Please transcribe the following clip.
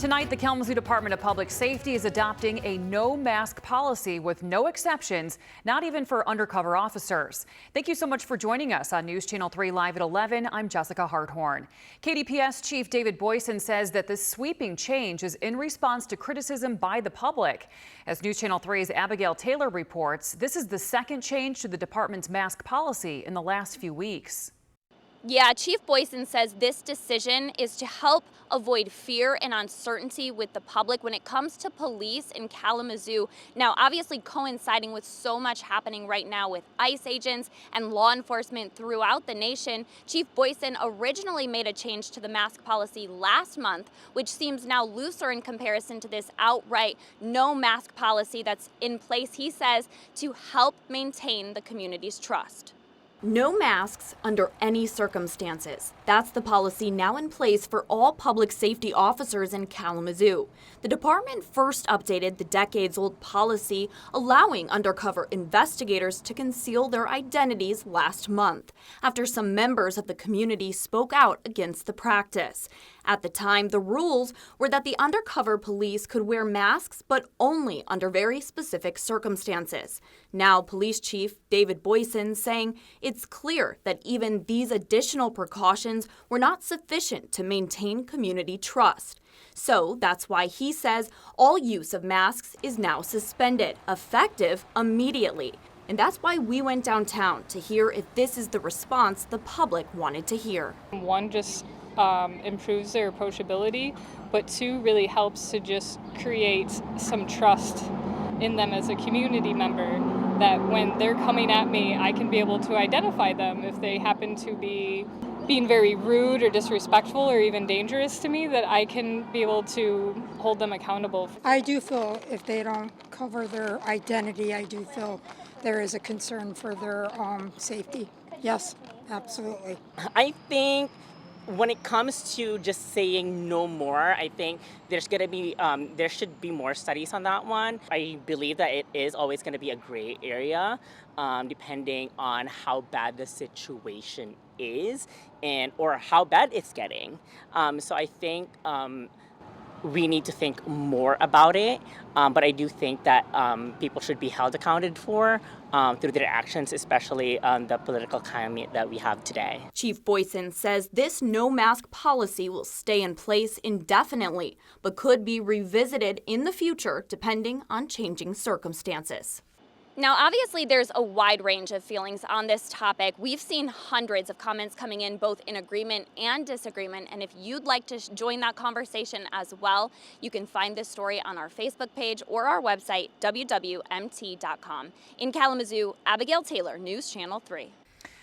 Tonight, the Kalamazoo Department of Public Safety is adopting a no-mask policy with no exceptions, not even for undercover officers. Thank you so much for joining us on News Channel 3 Live at 11. I'm Jessica Harthorn. KDPS Chief David Boysen says that this sweeping change is in response to criticism by the public. As News Channel 3's Abigail Taylor reports, this is the second change to the department's mask policy in the last few weeks. Yeah, Chief Boysen says this decision is to help avoid fear and uncertainty with the public when it comes to police in Kalamazoo. Now, obviously coinciding with so much happening right now with ICE agents and law enforcement throughout the nation, Chief Boysen originally made a change to the mask policy last month, which seems now looser in comparison to this outright no mask policy that's in place, he says, to help maintain the community's trust. No masks under any circumstances. That's the policy now in place for all public safety officers in Kalamazoo. The department first updated the decades-old policy allowing undercover investigators to conceal their identities last month, after some members of the community spoke out against the practice. At the time, the rules were that the undercover police could wear masks, but only under very specific circumstances. Now, Police Chief David Boysen saying it's clear that even these additional precautions were not sufficient to maintain community trust. So that's why he says all use of masks is now suspended, effective immediately. And that's why we went downtown to hear if this is the response the public wanted to hear. One, just improves their approachability, but two, really helps to just create some trust in them as a community member, that when they're coming at me, I can be able to identify them if they happen to be being very rude or disrespectful or even dangerous to me, that I can be able to hold them accountable. I do feel if they don't cover their identity, I do feel there is a concern for their safety. Yes, absolutely. I think when it comes to just saying no more, I think there's going to be there should be more studies on that one. I believe that it is always going to be a gray area, depending on how bad the situation is and or how bad it's getting. So I think we need to think more about it, but I do think that people should be held accounted for through their actions, especially the political climate that we have today. Chief Boysen says this no-mask policy will stay in place indefinitely, but could be revisited in the future depending on changing circumstances. Now, obviously, there's a wide range of feelings on this topic. We've seen hundreds of comments coming in, both in agreement and disagreement. And if you'd like to join that conversation as well, you can find this story on our Facebook page or our website, WWMT.com. In Kalamazoo, Abigail Taylor, News Channel 3.